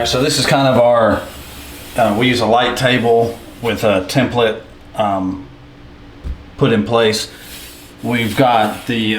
right, so this is kind of our, we use a light table with a template put in place. We've got the,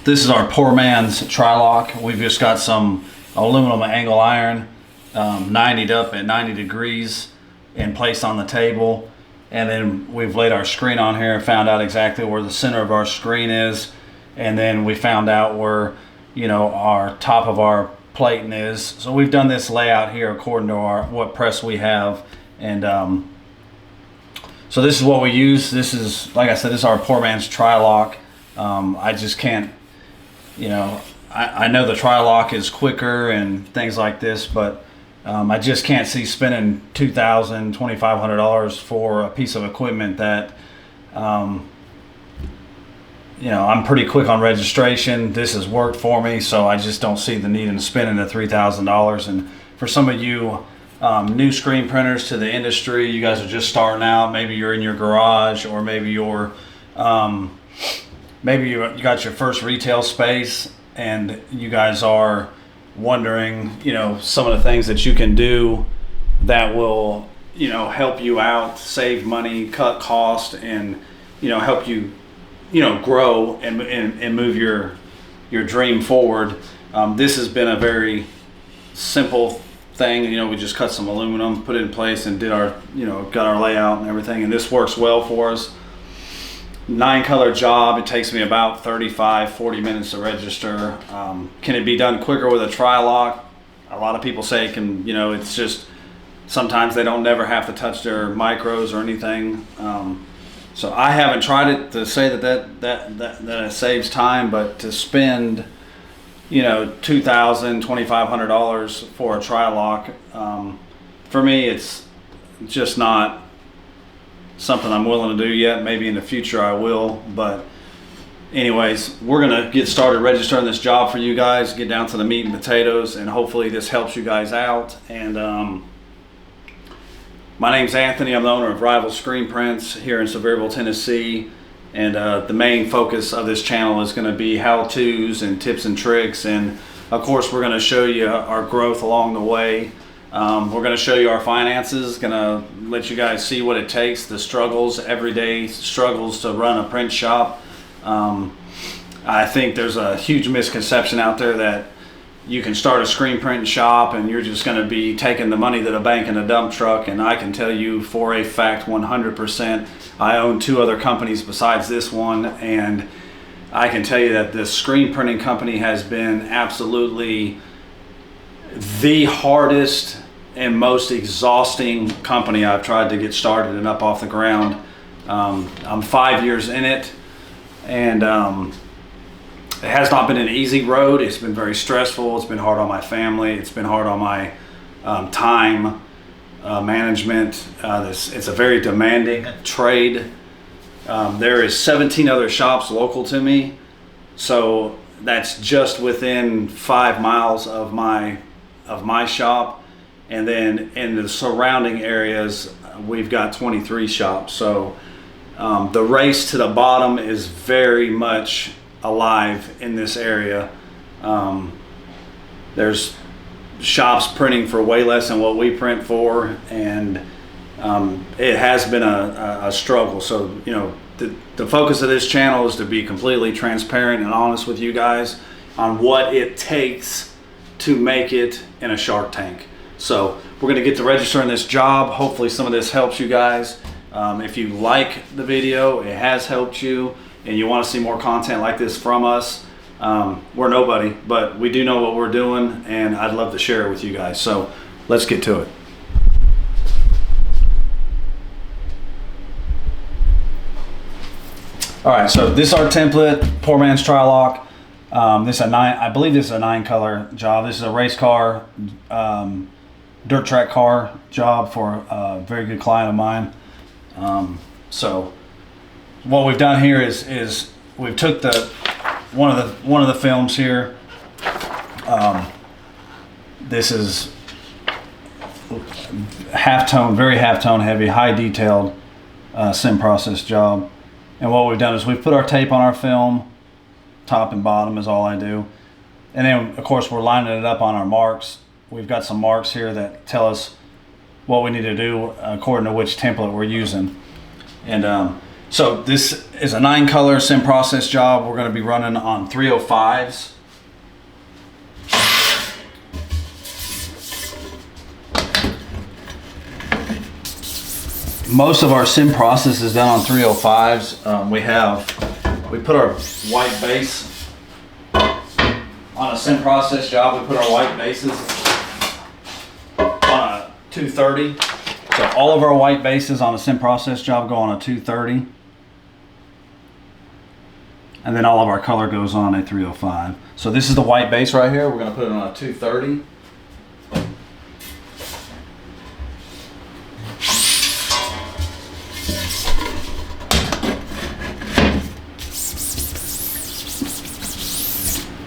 this is our poor man's tri-lock. We've just got some aluminum angle iron 90'd up at 90 degrees and placed on the table. And then we've laid our screen on here and found out exactly where the center of our screen is. And then we found out where, you know, our top of our plating is. So we've done this layout here according to what press we have. And so this is what we use. This is, like I said, this is our poor man's tri-lock. I just can't, you know, I know the tri-lock is quicker and things like this, but I just can't see spending $2,000, $2,500 for a piece of equipment that, you know, I'm pretty quick on registration. This has worked for me, so I just don't see the need in spending the $3,000. And for some of you new screen printers to the industry, you guys are just starting out. Maybe you're in your garage, or maybe you're, maybe you got your first retail space, and you guys are wondering, you know, some of the things that you can do that will, you know, help you out, save money, cut cost, and, you know, help you, you know, grow and move your dream forward. This has been a very simple thing. You know, we just cut some aluminum, put it in place, and did our, you know, got our layout and everything, and this works well for us. 9-color job. It takes me about 35-40 minutes to register. Can it be done quicker with a tri-lock? A lot of people say it can. You know, it's just sometimes they don't never have to touch their micros or anything. So I haven't tried it to say that it saves time, but to spend, you know, $2,000, $2,500 for a tri-lock, for me, it's just not something I'm willing to do yet. Maybe in the future I will, but anyways, we're gonna get started registering this job for you guys, get down to the meat and potatoes, and hopefully this helps you guys out. And my name's Anthony. I'm the owner of Rival Screen Prints here in Sevierville, Tennessee, and the main focus of this channel is going to be how-tos and tips and tricks, and of course we're going to show you our growth along the way. We're going to show you our finances, going to let you guys see what it takes, the struggles, everyday struggles to run a print shop. I think there's a huge misconception out there that you can start a screen printing shop and you're just going to be taking the money to the bank in a dump truck. And I can tell you for a fact 100%, I own 2 other companies besides this one, and I can tell you that this screen printing company has been absolutely the hardest and most exhausting company I've tried to get started and up off the ground. I'm 5 years in it, and it has not been an easy road. It's been very stressful. It's been hard on my family. It's been hard on my time management. It's a very demanding trade. There is 17 other shops local to me, so that's just within 5 miles of my shop, and then in the surrounding areas we've got 23 shops. So the race to the bottom is very much alive in this area. There's shops printing for way less than what we print for, and it has been a struggle. So, you know, the focus of this channel is to be completely transparent and honest with you guys on what it takes to make it in a Shark Tank. So we're going to get to registering this job. Hopefully some of this helps you guys. If you like the video, it has helped you, and you want to see more content like this from us, we're nobody, but we do know what we're doing, and I'd love to share it with you guys. So let's get to it. All right, so this is our template, poor man's tri-lock. This is I believe this is a 9-color job. This is a race car, dirt track car job for a very good client of mine. So what we've done here is we've took one of the films here. This is halftone, very halftone heavy, high detailed sim process job. And what we've done is we've put our tape on our film. Top and bottom is all I do. And then of course we're lining it up on our marks we've got some marks here that tell us what we need to do according to which template we're using. And so this is a 9-color sim process job. We're going to be running on 305s. Most of our sim process is done on 305s. We put our white base on a sim process job. We put our white bases on a 230. So all of our white bases on a sim process job go on a 230. And then all of our color goes on a 305. So this is the white base right here. We're going to put it on a 230.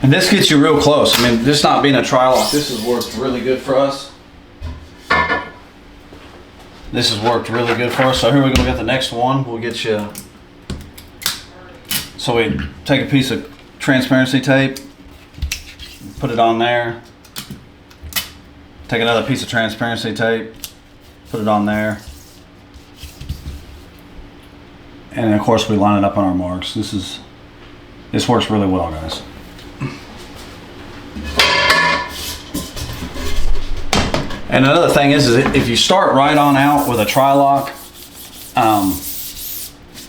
And this gets you real close. I mean, this not being a tri-lock, this has worked really good for us. This has worked really good for us. So here we're going to get the next one. We'll get you. So we take a piece of transparency tape, put it on there. Take another piece of transparency tape, put it on there. And of course we line it up on our marks. This works really well, guys. And another thing is if you start right on out with a tri-lock,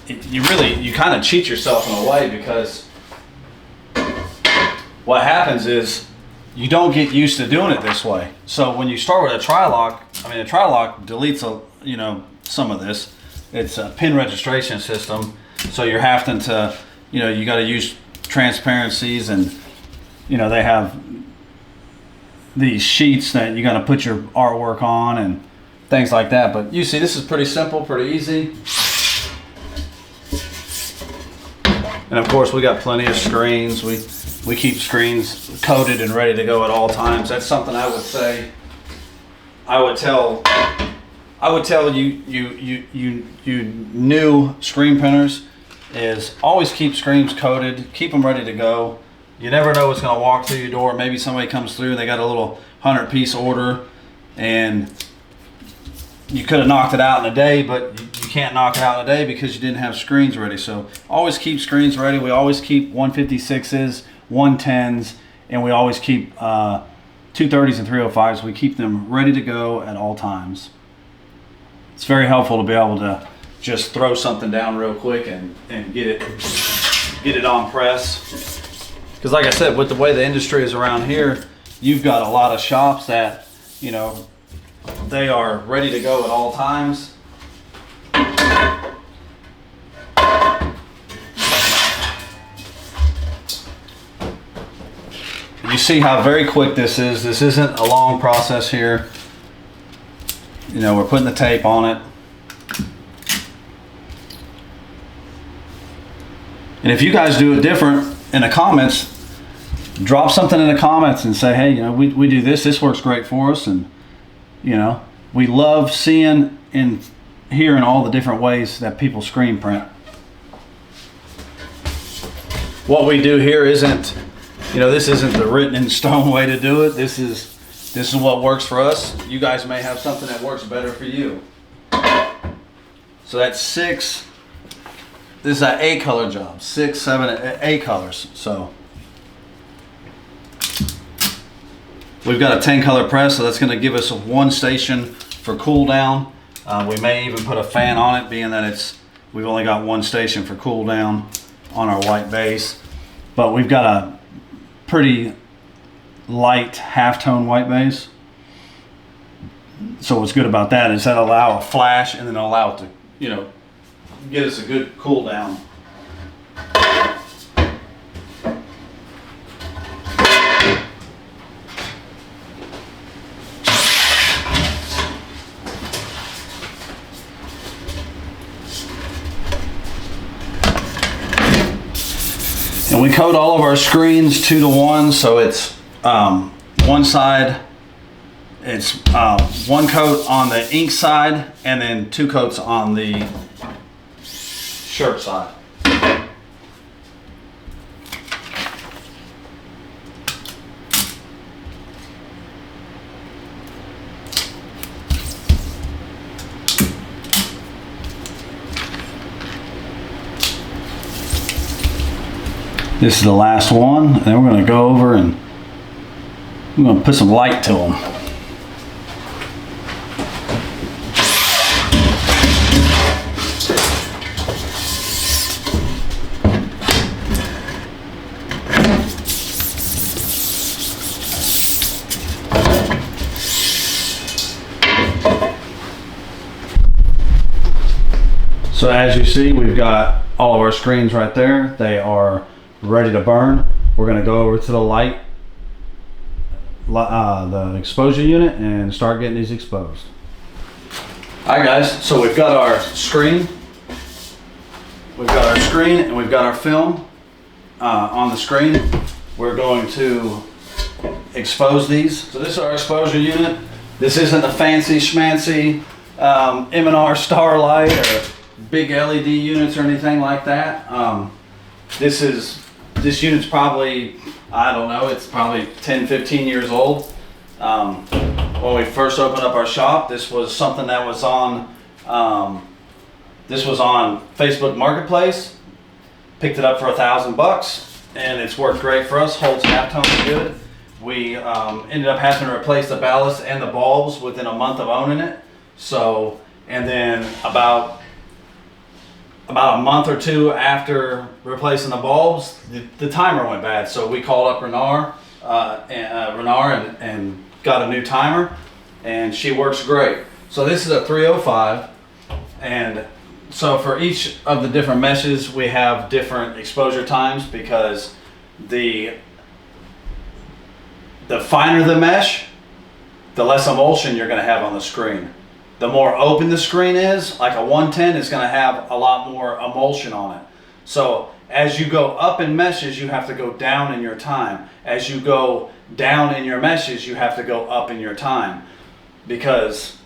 you kind of cheat yourself in a way, because what happens is you don't get used to doing it this way. So when you start with a tri-lock, a tri-lock deletes some of this. It's a pin registration system, so you're having to, you got to use transparencies, and they have these sheets that you got to put your artwork on and things like that. But you see, this is pretty simple, pretty easy. And of course we got plenty of screens. We keep screens coated and ready to go at all times. That's something I would say, I would tell you new screen printers is always keep screens coated, keep them ready to go. You never know what's going to walk through your door. Maybe somebody comes through and they got a little 100-piece order, and you could have knocked it out in a day, but you can't knock it out in a day because you didn't have screens ready. So always keep screens ready. We always keep 156s, 110s, and we always keep 230s and 305s. We keep them ready to go at all times. It's very helpful to be able to just throw something down real quick and get it on press. Because like I said, with the way the industry is around here, you've got a lot of shops that, they are ready to go at all times. You see how very quick this is. This isn't a long process here. We're putting the tape on it. And if you guys do it different, in the comments, drop something in the comments and say, hey, we do this. This works great for us. And, we love seeing and hearing all the different ways that people screen print. What we do here isn't, this isn't the written in stone way to do it. This is what works for us. You guys may have something that works better for you. So that's 6. This is an 8-color job. 6, 7, 8 colors. So we've got a 10-color press, so that's going to give us one station for cool down. We may even put a fan on it, being that we've only got one station for cool down on our white base. But we've got a pretty light halftone white base. So what's good about that is that allow a flash and then allow it to, get us a good cool down. And we coat all of our screens 2 to 1, so it's one side, it's 1 coat on the ink side and then 2 coats on the shirt side. This is the last one, and then we're going to go over and we're going to put some light to them. So as you see, we've got all of our screens right there. They are ready to burn. We're going to go over to the light, the exposure unit, and start getting these exposed. All right, guys. So we've got our screen. We've got our screen and we've got our film on the screen. We're going to expose these. So this is our exposure unit. This isn't a fancy schmancy M&R Starlight or big LED units or anything like that. This unit's probably, I don't know, it's probably 10, 15 years old. When we first opened up our shop, this was something that was on, Facebook Marketplace. Picked it up for $1,000 and it's worked great for us. Holds halftones good. We ended up having to replace the ballast and the bulbs within a month of owning it. So, and then about a month or two after replacing the bulbs, the timer went bad. So we called up Renar and got a new timer, and she works great. So this is a 305, and so for each of the different meshes, we have different exposure times because the finer the mesh, the less emulsion you're going to have on the screen. The more open the screen is, like a 110 is going to have a lot more emulsion on it. So as you go up in meshes, you have to go down in your time. As you go down in your meshes, you have to go up in your time. Because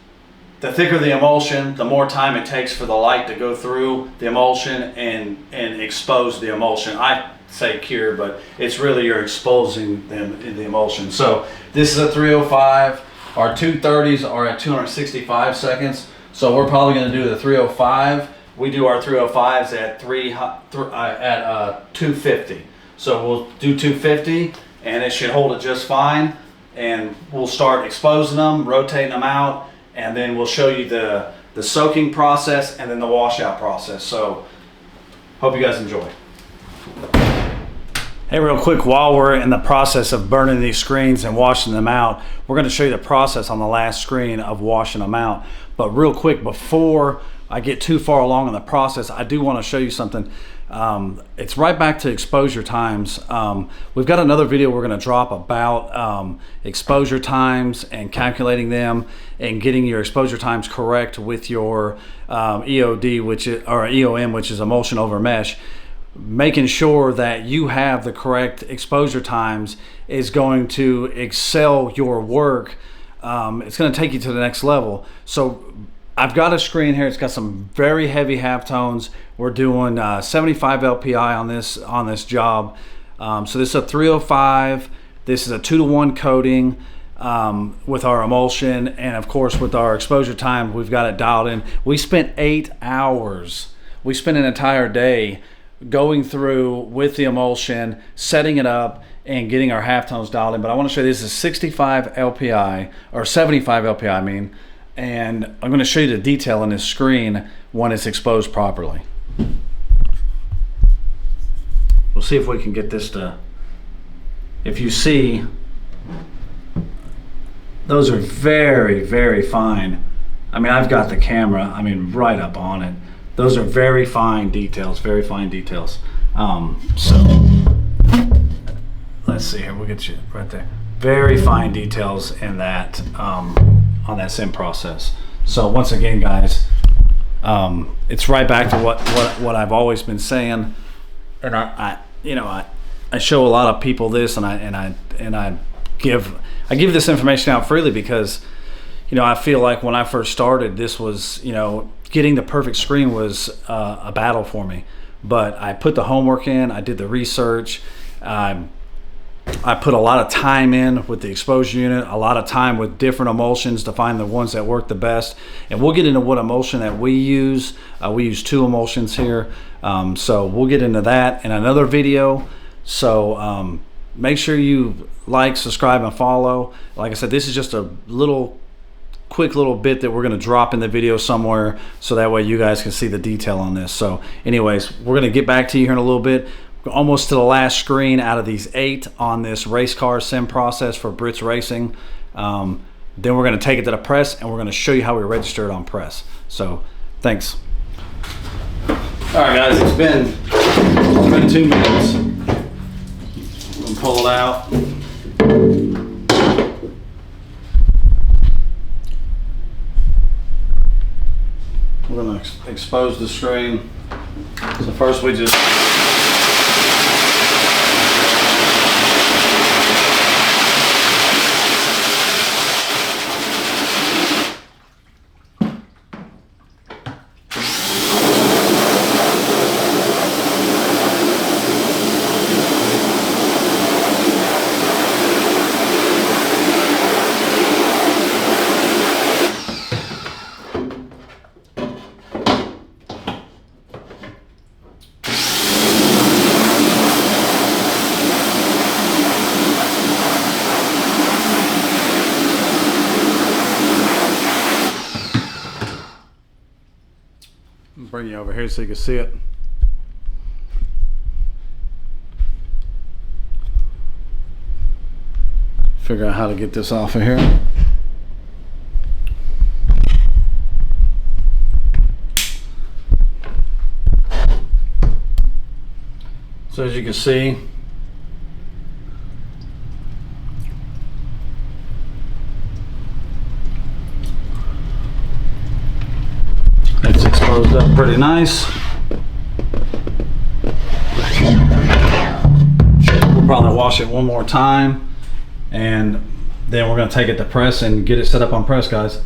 the thicker the emulsion, the more time it takes for the light to go through the emulsion and expose the emulsion. I say cure, but it's really you're exposing them in the emulsion. So this is a 305. Our 230s are at 265 seconds, so we're probably going to do the 305. We do our 305s at 250. So we'll do 250, and it should hold it just fine. And we'll start exposing them, rotating them out, and then we'll show you the soaking process and then the washout process. So hope you guys enjoy. Hey, real quick, while we're in the process of burning these screens and washing them out, we're going to show you the process on the last screen of washing them out. But real quick, before I get too far along in the process, I do want to show you something. It's right back to exposure times. We've got another video we're going to drop about exposure times and calculating them and getting your exposure times correct with your EOD, or EOM, which is emulsion over mesh. Making sure that you have the correct exposure times is going to excel your work. It's going to take you to the next level. So I've got a screen here. It's got some very heavy halftones. We're doing 75 LPI on this job. So this is a 305. This is a 2-to-1 coating with our emulsion, and of course with our exposure time, we've got it dialed in. We spent 8 hours. We spent an entire day going through with the emulsion, setting it up, and getting our halftones dialed in. But I want to show you this is 65 LPI, or 75 LPI I mean, and I'm going to show you the detail on this screen when it's exposed properly. We'll see if we can get this to, if you see, those are very, very fine. I mean, I've got the camera, I mean, right up on it. Those are very fine details, very fine details. So let's see here, we'll get you right there. Very fine details in that, on that sim process. So once again, guys, it's right back to what I've always been saying, and I show a lot of people this, and I give this information out freely because, I feel like when I first started, this was, getting the perfect screen was a battle for me. But I put the homework in, I did the research, I put a lot of time in with the exposure unit, a lot of time with different emulsions to find the ones that work the best. And we'll get into what emulsion that we use. We use 2 emulsions here. So we'll get into that in another video. So make sure you like, subscribe, and follow. Like I said, this is just a quick little bit that we're going to drop in the video somewhere, so that way you guys can see the detail on this. So anyways, we're going to get back to you here in a little bit. We're almost to the last screen out of these 8 on this race car sim process for Brits Racing. Then we're going to take it to the press, and we're going to show you how we register it on press. So thanks. All right, guys, it's been 2 minutes. I'm going to pull it out. We're going to expose the screen. So first we just bring you over here so you can see it. Figure out how to get this off of here. So as you can see, it's exposed up pretty nice. We'll probably wash it one more time, and then we're going to take it to press and get it set up on press, guys.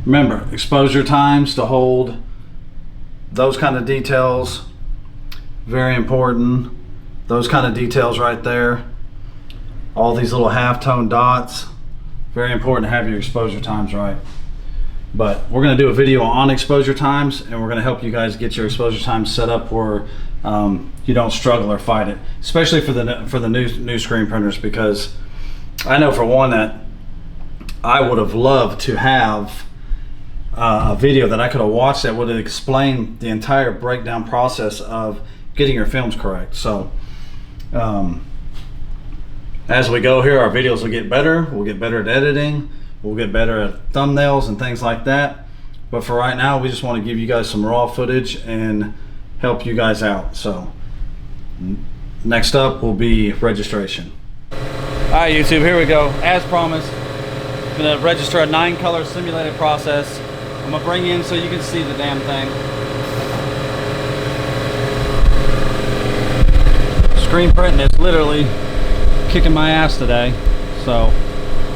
Remember, exposure times to hold those kind of details, very important. Those kind of details right there, all these little halftone dots, very important to have your exposure times right. But we're going to do a video on exposure times, and we're going to help you guys get your exposure times set up where you don't struggle or fight it, especially for the new screen printers, because I know for one that I would have loved to have a video that I could have watched that would have explained the entire breakdown process of getting your films correct. So as we go here, our videos will get better. We'll get better at editing. We'll get better at thumbnails and things like that. But for right now, we just want to give you guys some raw footage and help you guys out. So next up will be registration. All right, YouTube, here we go. As promised, I'm gonna register a 9-color simulated process. I'm gonna bring you in so you can see the damn thing. Screen printing is literally kicking my ass today, so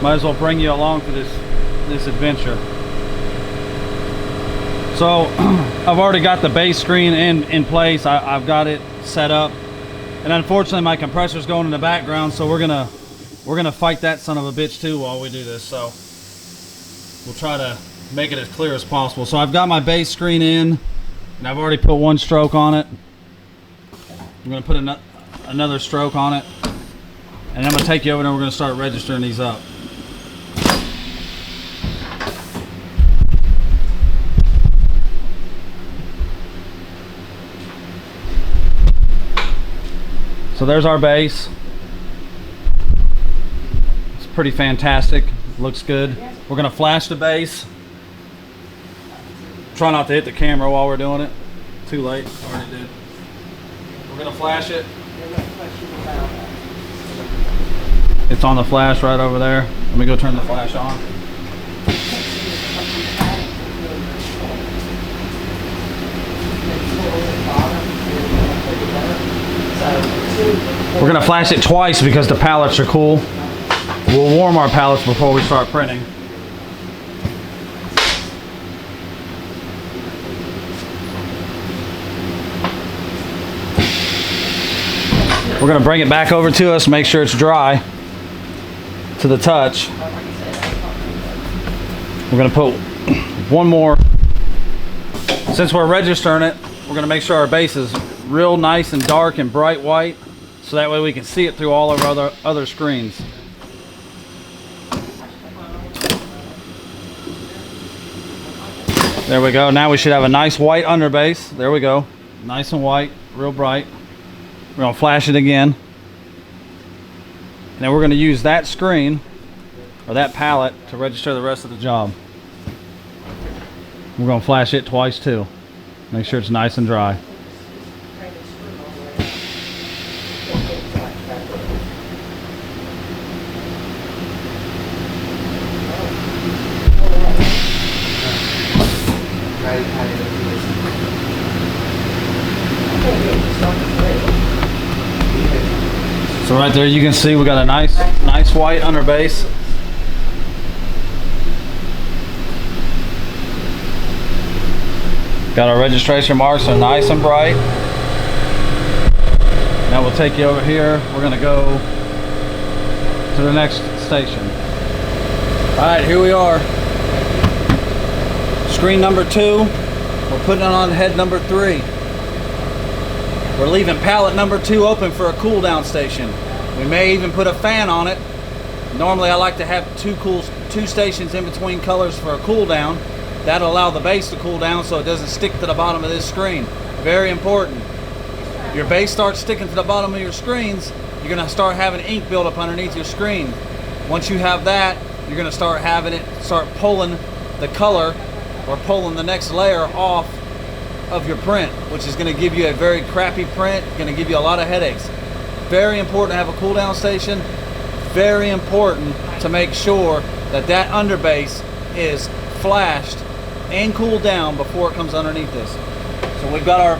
might as well bring you along for this adventure. So I've already got the base screen in place. I've got it set up, and unfortunately my compressor's going in the background, so we're gonna fight that son of a bitch too while we do this. So we'll try to make it as clear as possible. So I've got my base screen in, and I've already put 1 stroke on it. I'm gonna put another stroke on it, and I'm gonna take you over and we're gonna start registering these up. So there's our base. It's pretty fantastic. Looks good. We're gonna flash the base. Try not to hit the camera while we're doing it. Too late. Already did. We're gonna flash it. It's on the flash right over there. Let me go turn the flash on. We're gonna flash it twice because the pallets are cool. We'll warm our pallets before we start printing. We're gonna bring it back over to us, make sure it's dry to the touch. We're gonna put 1 more, since we're registering it, we're gonna make sure our base is real nice and dark and bright white, so that way we can see it through all of our other screens. There we go. Now we should have a nice white underbase. There we go. Nice and white, real bright. We're gonna flash it again. And then we're gonna use that screen, or that palette, to register the rest of the job. We're gonna flash it twice too. Make sure it's nice and dry. So right there you can see we got a nice white underbase. Got our registration marks are nice and bright. Now we'll take you over here. We're gonna go to the next station. All right, here we are. Screen number 2. We're putting it on head number 3. We're leaving palette number 2 open for a cool down station. We may even put a fan on it. Normally I like to have two stations in between colors for a cool down. That'll allow the base to cool down so it doesn't stick to the bottom of this screen. Very important. Your base starts sticking to the bottom of your screens, you're gonna start having ink build up underneath your screen. Once you have that, you're gonna start having it start pulling the color or pulling the next layer off of your print, which is going to give you a very crappy print, going to give you a lot of headaches. Very important to have a cool down station. Very important to make sure that that underbase is flashed and cooled down before it comes underneath this. So we've got our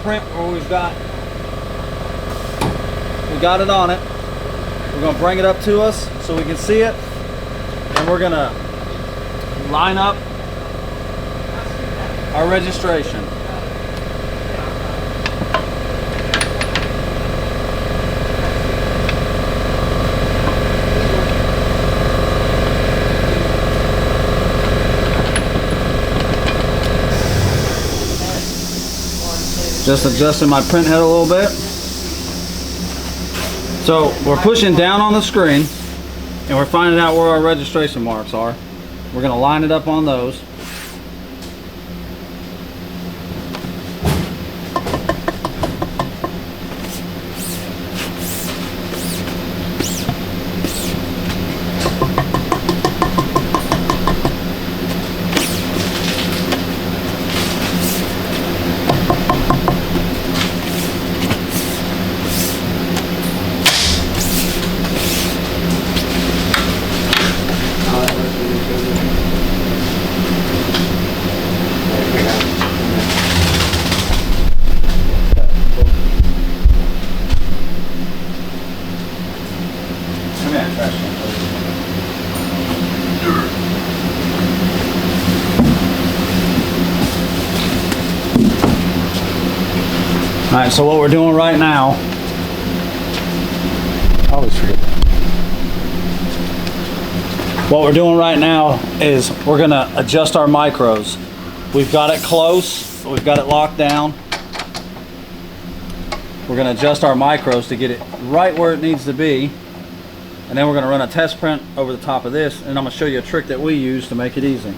print, or we got it on it. We're going to bring it up to us so we can see it, and we're going to line up our registration. Just adjusting my print head a little bit. So we're pushing down on the screen and we're finding out where our registration marks are. We're going to line it up on those. All right, so what we're doing right now, I always forget. What we're doing right now is we're gonna adjust our micros. We've got it close, we've got it locked down. We're gonna adjust our micros to get it right where it needs to be. And then we're gonna run a test print over the top of this, and I'm gonna show you a trick that we use to make it easy.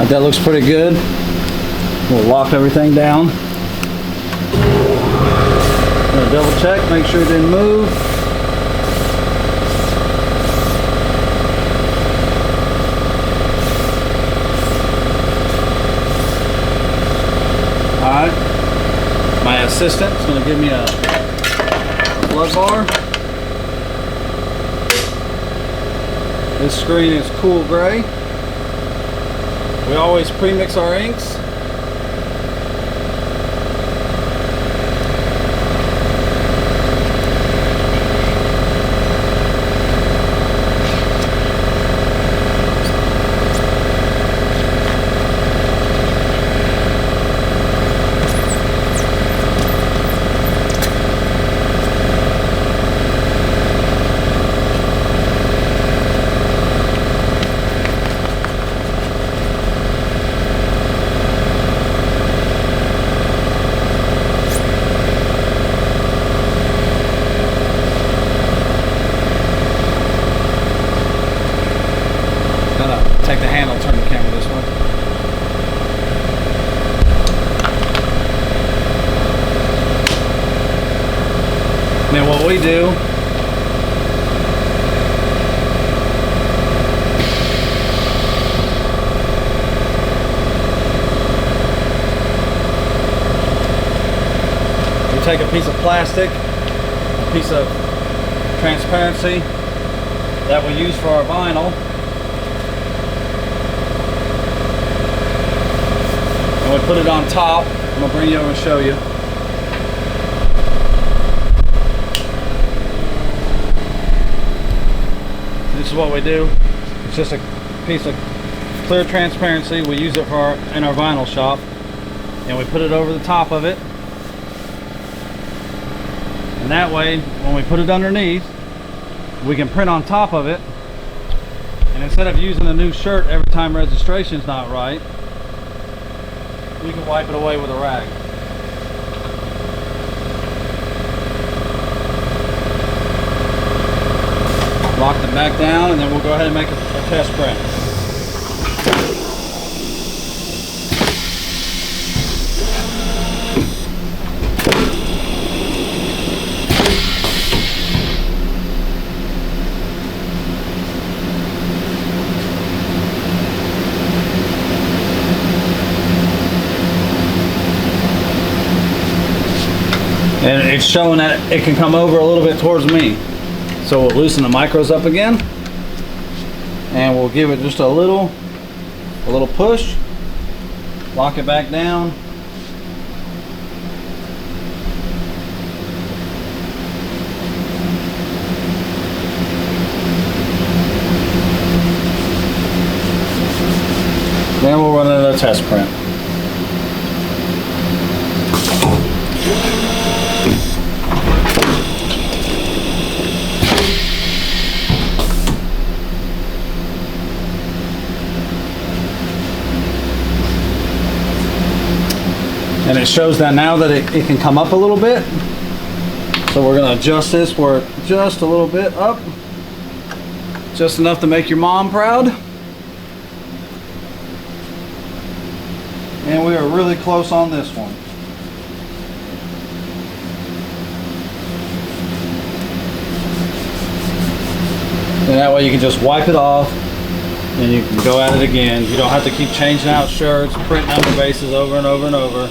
Alright, that looks pretty good. We'll lock everything down. Gonna double check, make sure it didn't move. Alright, my assistant is going to give me a plug bar. This screen is cool gray. We always pre-mix our inks. Take the handle, turn the camera this way. Now what we do, we take a piece of plastic, a piece of transparency that we use for our vinyl, and we put it on top. I'm gonna bring you over and show you. This is what we do. It's just a piece of clear transparency. We use it for in our vinyl shop, and we put it over the top of it. And that way, when we put it underneath, we can print on top of it. And instead of using a new shirt every time registration's not right, we can wipe it away with a rag. Lock them back down, and then we'll go ahead and make a test print. And it's showing that it can come over a little bit towards me. So we'll loosen the micros up again, and we'll give it just a little push, lock it back down. Then we'll run another test print. And it shows that now that it can come up a little bit. So we're going to adjust this where just a little bit up. Just enough to make your mom proud. And we are really close on this one. And that way you can just wipe it off and you can go at it again. You don't have to keep changing out shirts, printing number bases over and over and over.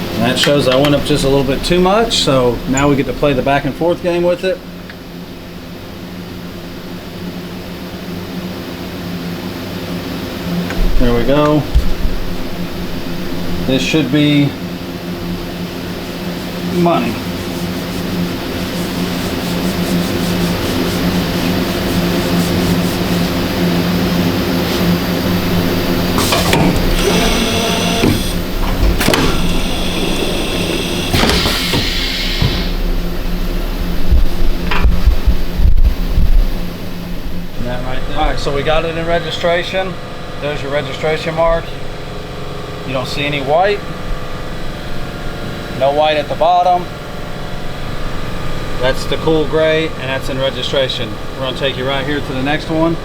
And that shows I went up just a little bit too much, so now we get to play the back and forth game with it. There we go. This should be money. That right there. All right, so we got it in registration. There's your registration mark. You don't see any white. No white at the bottom. That's the cool gray, and that's in registration. We're gonna take you right here to the next one.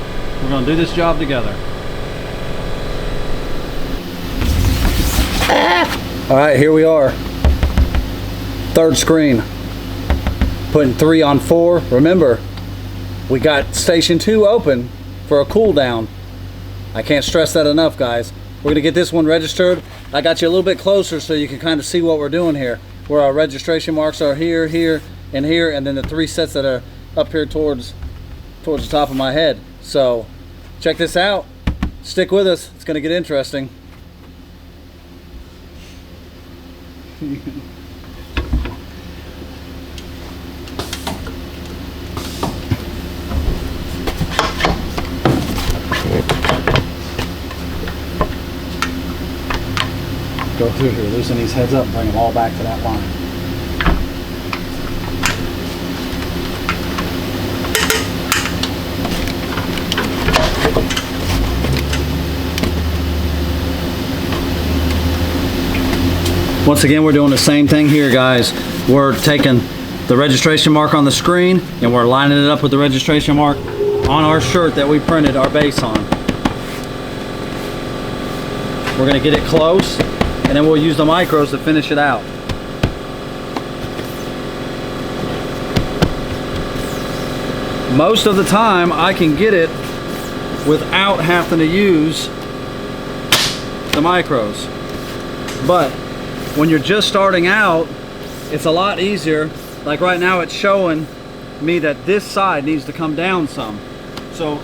We're gonna do this job together. All right, here we are. Third screen. Putting 3 on 4. Remember, we got station 2 open for a cool down. I can't stress that enough, guys. We're gonna get this one registered. I got you a little bit closer so you can kind of see what we're doing here. Where our registration marks are here, here, and here, and then the 3 sets that are up here towards the top of my head. So check this out. Stick with us. It's gonna get interesting. Go through here, loosen these heads up, bring them all back to that line. Once again, we're doing the same thing here, guys. We're taking the registration mark on the screen and we're lining it up with the registration mark on our shirt that we printed our base on. We're gonna get it close and then we'll use the micros to finish it out. Most of the time I can get it without having to use the micros. But when you're just starting out, it's a lot easier. Like right now it's showing me that this side needs to come down some. So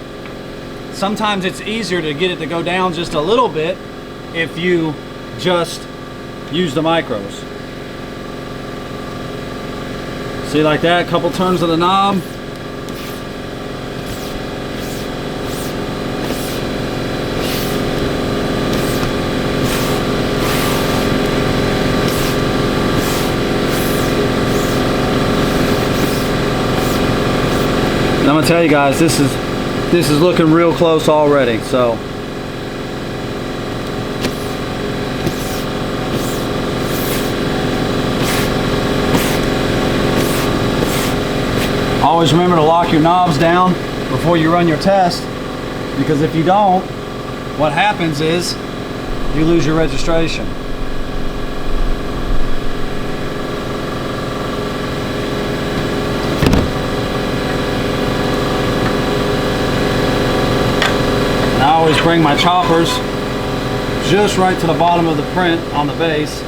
sometimes it's easier to get it to go down just a little bit if you just use the micros. See, like that, a couple turns of the knob. I'm gonna tell you guys, this is looking real close already. So always remember to lock your knobs down before you run your test, because if you don't, what happens is you lose your registration. I always bring my choppers just right to the bottom of the print on the base.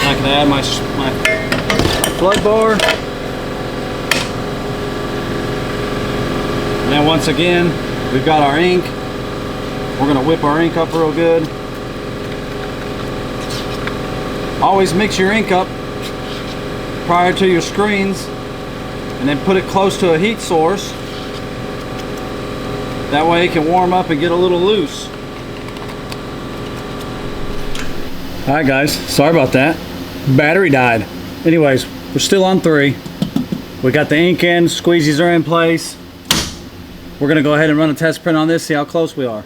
I can add my flood bar. And then once again, we've got our ink. We're gonna whip our ink up real good. Always mix your ink up prior to your screens, and then put it close to a heat source. That way it can warm up and get a little loose. Alright guys, sorry about that. Battery died. Anyways, we're still on 3. We got the ink in, squeegees are in place. We're gonna go ahead and run a test print on this, see how close we are.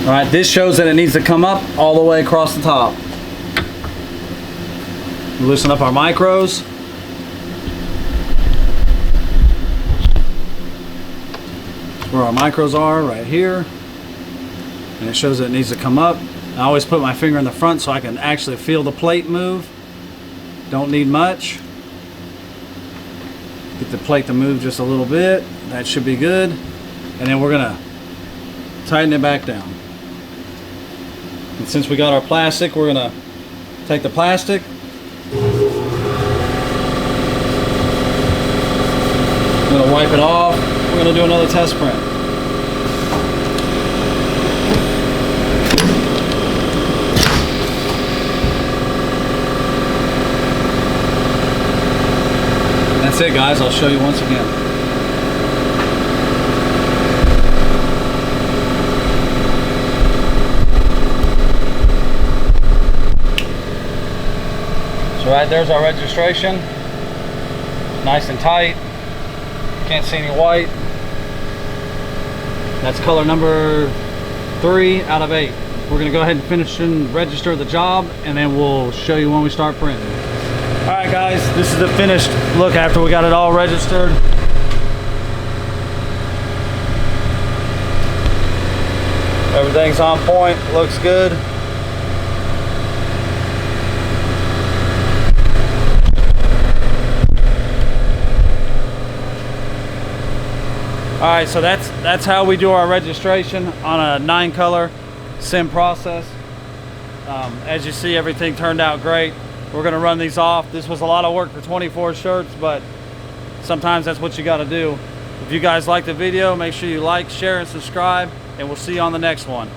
All right, this shows that it needs to come up all the way across the top. Loosen up our micros. Where our micros are, right here. And it shows that it needs to come up. I always put my finger in the front so I can actually feel the plate move. Don't need much. Get the plate to move just a little bit. That should be good. And then we're gonna tighten it back down. And since we got our plastic, we're gonna take the plastic, I'm gonna wipe it off. We're gonna do another test print. And that's it, guys. I'll show you once again. right, there's our registration. Nice and tight. Can't see any white. That's color number 3 out of 8. We're gonna go ahead and finish and register the job, and then we'll show you when we start printing. All right, guys, this is the finished look after we got it all registered. Everything's on point, looks good. All right, so that's how we do our registration on a 9-color sim process. As you see, everything turned out great. We're gonna run these off. This was a lot of work for 24 shirts, but sometimes that's what you gotta do. If you guys like the video, make sure you like, share, and subscribe, and we'll see you on the next one.